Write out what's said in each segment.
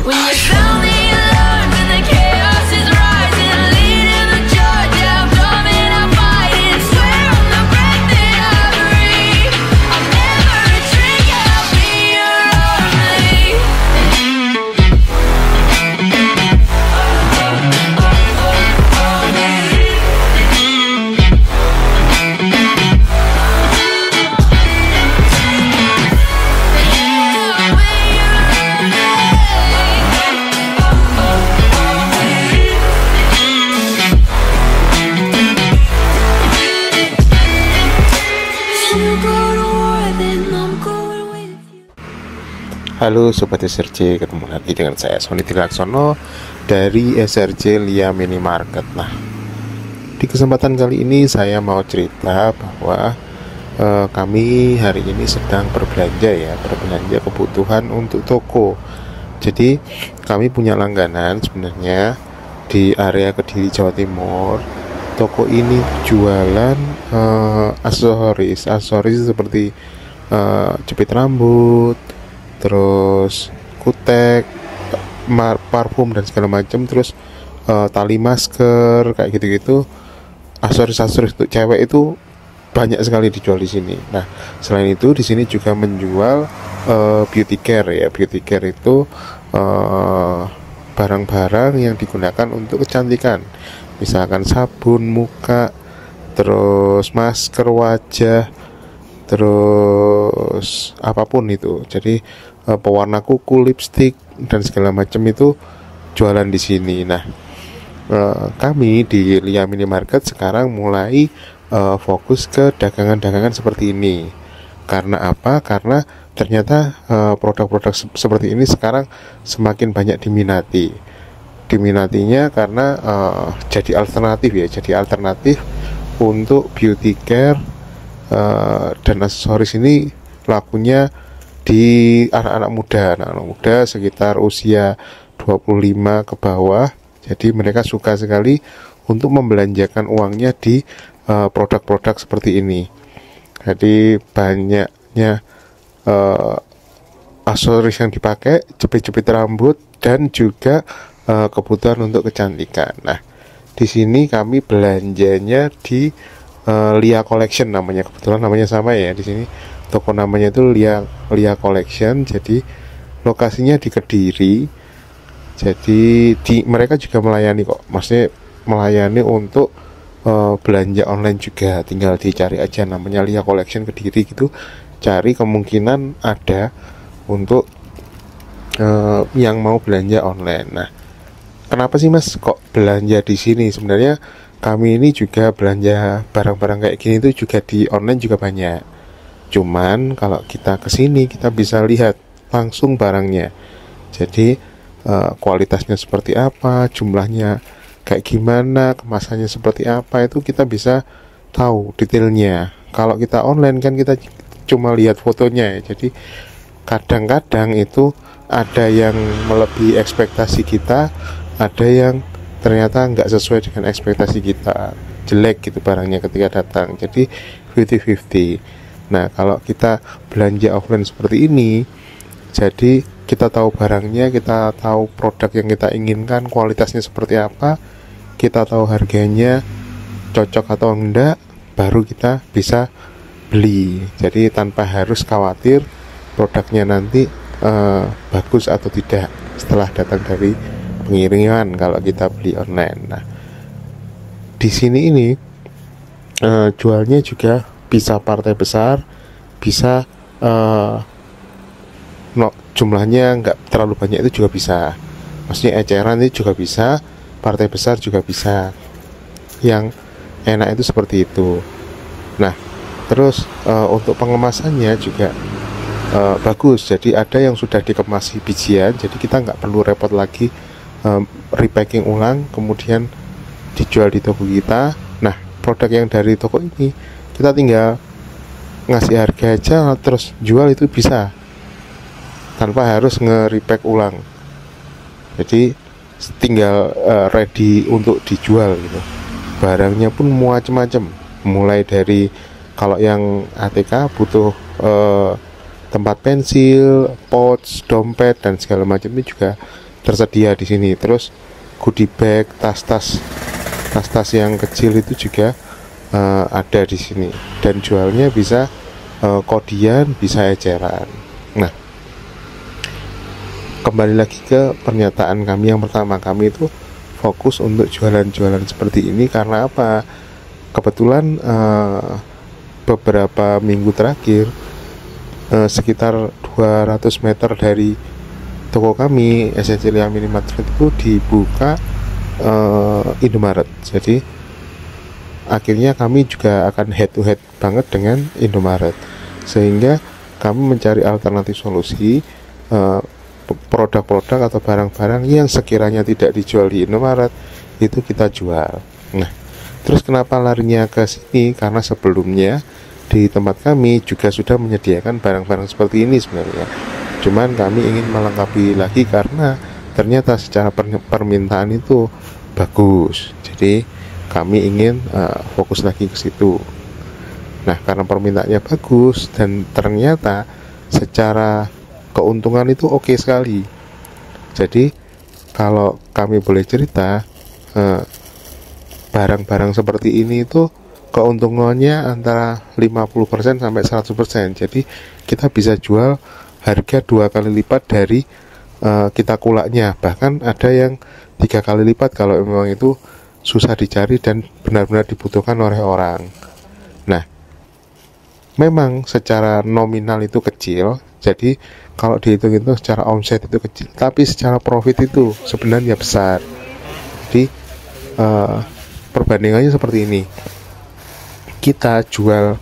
When you found me alone, when the chaos is rising, leading the charge, yeah, I'm coming out fighting. Swear on the breath that I breathe, I'll never retreat, yeah, I'll be your Halo Sobat SRJ, ketemu lagi dengan saya Sony Dilaksono dari SRJ Lia Minimarket. Nah, di kesempatan kali ini saya mau cerita bahwa kami hari ini sedang berbelanja kebutuhan untuk toko. Jadi kami punya langganan sebenarnya di area Kediri, Jawa Timur. Toko ini jualan aksesoris seperti jepit rambut, terus kutek, parfum dan segala macam, terus tali masker kayak gitu-gitu. Aksesoris untuk cewek itu banyak sekali dijual di sini. Nah, selain itu di sini juga menjual beauty care ya. Beauty care itu barang-barang yang digunakan untuk kecantikan. Misalkan sabun muka, terus masker wajah, terus apapun itu. Jadi pewarna kuku, lipstick dan segala macam itu jualan di sini. Nah, kami di Lia Minimarket sekarang mulai fokus ke dagangan-dagangan seperti ini. Karena apa? Karena ternyata produk-produk seperti ini sekarang semakin banyak diminatinya karena jadi alternatif untuk beauty care dan aksesoris ini lakunya di anak-anak muda sekitar usia 25 ke bawah. Jadi mereka suka sekali untuk membelanjakan uangnya di produk-produk seperti ini. Jadi banyaknya aksesoris yang dipakai, jepit-jepit rambut dan juga kebutuhan untuk kecantikan. Nah, di sini kami belanjanya di Lia Collection namanya, kebetulan namanya sama ya. Di sini toko namanya itu Lia Collection. Jadi lokasinya di Kediri. Jadi mereka juga melayani kok, maksudnya melayani untuk belanja online juga. Tinggal dicari aja namanya Lia Collection Kediri gitu. Cari, kemungkinan ada untuk yang mau belanja online. Nah, kenapa sih Mas kok belanja di sini? Sebenarnya kami ini juga belanja barang-barang kayak gini itu juga di online juga banyak. Cuman kalau kita kesini kita bisa lihat langsung barangnya. Jadi kualitasnya seperti apa, jumlahnya kayak gimana, kemasannya seperti apa, itu kita bisa tahu detailnya. Kalau kita online kan kita cuma lihat fotonya ya. Jadi kadang-kadang itu ada yang melebihi ekspektasi kita, ada yang ternyata nggak sesuai dengan ekspektasi kita, jelek gitu barangnya ketika datang. Jadi 50-50. Nah, kalau kita belanja offline seperti ini, jadi kita tahu barangnya, kita tahu produk yang kita inginkan, kualitasnya seperti apa, kita tahu harganya cocok atau enggak, baru kita bisa beli. Jadi tanpa harus khawatir produknya nanti bagus atau tidak setelah datang dari pengiriman kalau kita beli online. Nah, di sini ini jualnya juga bisa partai besar, bisa jumlahnya nggak terlalu banyak itu juga bisa. Maksudnya eceran itu juga bisa, partai besar juga bisa. Yang enak itu seperti itu. Nah, terus untuk pengemasannya juga bagus. Jadi ada yang sudah dikemasi bijian, jadi kita nggak perlu repot lagi repacking ulang kemudian dijual di toko kita. Nah, produk yang dari toko ini kita tinggal ngasih harga aja terus jual, itu bisa tanpa harus nge-repack ulang. Jadi tinggal ready untuk dijual gitu. Barangnya pun macam-macam, mulai dari kalau yang ATK butuh tempat pensil, pouch, dompet dan segala macam, ini juga tersedia di sini. Terus goodie bag, tas-tas yang kecil itu juga ada di sini, dan jualnya bisa kodian, bisa eceran. Nah, kembali lagi ke pernyataan kami yang pertama, kami itu fokus untuk jualan-jualan seperti ini karena apa? Kebetulan beberapa minggu terakhir sekitar 200 meter dari toko kami Essentialia Mini Market itu dibuka Indomaret. Jadi akhirnya kami juga akan head to head banget dengan Indomaret, sehingga kami mencari alternatif solusi produk-produk atau barang-barang yang sekiranya tidak dijual di Indomaret itu kita jual. Nah, terus kenapa larinya ke sini? Karena sebelumnya di tempat kami juga sudah menyediakan barang-barang seperti ini sebenarnya. Cuman kami ingin melengkapi lagi karena ternyata secara permintaan itu bagus. Jadi kami ingin fokus lagi ke situ. Nah, karena permintaannya bagus dan ternyata secara keuntungan itu oke sekali. Jadi kalau kami boleh cerita, barang-barang seperti ini itu keuntungannya antara 50% sampai 100%. Jadi kita bisa jual harga 2 kali lipat dari kita kulaknya. Bahkan ada yang 3 kali lipat kalau memang itu susah dicari dan benar-benar dibutuhkan oleh orang. Nah, memang secara nominal itu kecil, jadi kalau dihitung itu secara omset itu kecil, tapi secara profit itu sebenarnya besar. Jadi perbandingannya seperti ini. Kita jual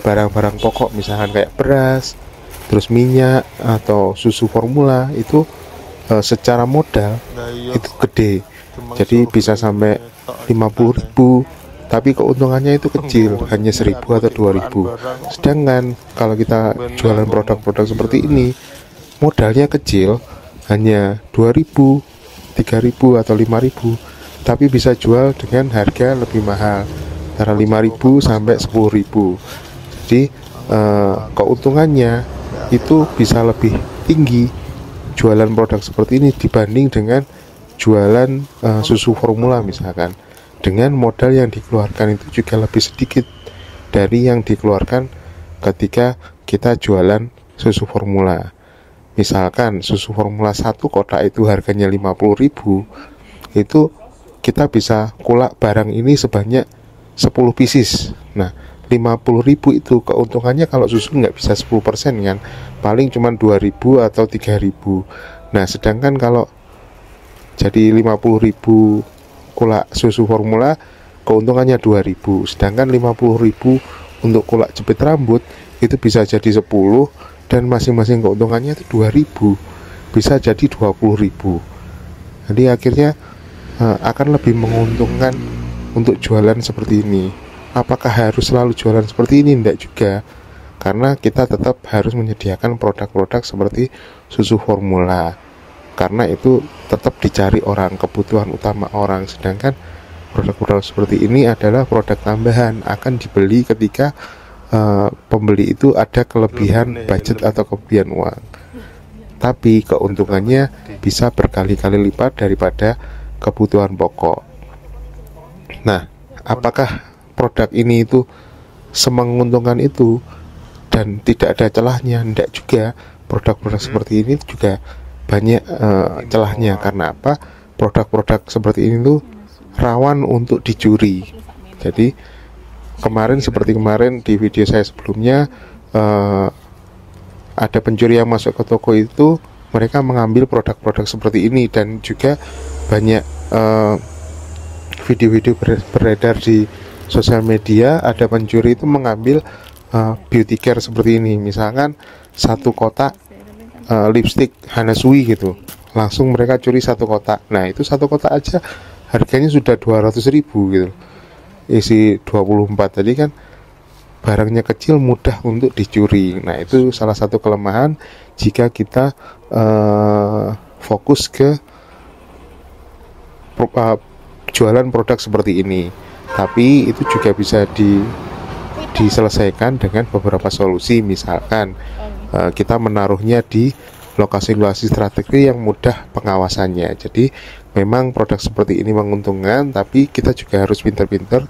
barang-barang pokok misalkan kayak beras, terus minyak atau susu formula itu secara modal itu gede. Jadi bisa sampai 50.000, tapi keuntungannya itu kecil, hanya 1.000 atau 2.000. Sedangkan kalau kita jualan produk-produk seperti ini, modalnya kecil, hanya 2.000, 3.000 atau 5.000, tapi bisa jual dengan harga lebih mahal, antara 5.000 sampai 10.000. Jadi keuntungannya itu bisa lebih tinggi jualan produk seperti ini dibanding dengan jualan susu formula misalkan, dengan modal yang dikeluarkan itu juga lebih sedikit dari yang dikeluarkan ketika kita jualan susu formula. Misalkan susu formula 1 kotak itu harganya 50.000, itu kita bisa kulak barang ini sebanyak 10 pieces. Nah, 50.000 itu keuntungannya kalau susu nggak bisa 10% kan, paling cuma 2.000 atau 3.000. Nah, sedangkan kalau jadi 50.000 kulak susu formula, keuntungannya 2.000. Sedangkan 50.000 untuk kulak jepit rambut itu bisa jadi 10, dan masing-masing keuntungannya itu 2.000, bisa jadi 20.000. Jadi akhirnya akan lebih menguntungkan untuk jualan seperti ini. Apakah harus selalu jualan seperti ini? Tidak juga, karena kita tetap harus menyediakan produk-produk seperti susu formula, karena itu tetap dicari orang, kebutuhan utama orang. Sedangkan produk-produk seperti ini adalah produk tambahan, akan dibeli ketika pembeli itu ada kelebihan budget atau kelebihan uang, tapi keuntungannya bisa berkali-kali lipat daripada kebutuhan pokok. Nah, apakah produk ini itu semenguntungkan itu dan tidak ada celahnya? Tidak juga. Produk-produk seperti ini juga banyak celahnya. Karena apa? Produk-produk seperti ini tuh rawan untuk dicuri. Jadi seperti kemarin di video saya sebelumnya, ada pencuri yang masuk ke toko itu, mereka mengambil produk-produk seperti ini. Dan juga banyak video-video beredar di sosial media, ada pencuri itu mengambil beauty care seperti ini. Misalkan satu kotak lipstick Hanasui gitu, langsung mereka curi satu kotak. Nah, itu satu kotak aja harganya sudah 200.000 gitu, isi 24. Tadi kan barangnya kecil, mudah untuk dicuri. Nah, itu salah satu kelemahan jika kita fokus ke jualan produk seperti ini. Tapi itu juga bisa diselesaikan dengan beberapa solusi. Misalkan kita menaruhnya di lokasi-lokasi strategi yang mudah pengawasannya. Jadi memang produk seperti ini menguntungkan, tapi kita juga harus pintar-pintar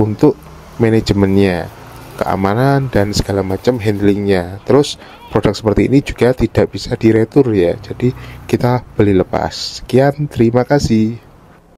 untuk manajemennya, keamanan dan segala macam handlingnya. Terus produk seperti ini juga tidak bisa diretur ya, jadi kita beli lepas. Sekian, terima kasih.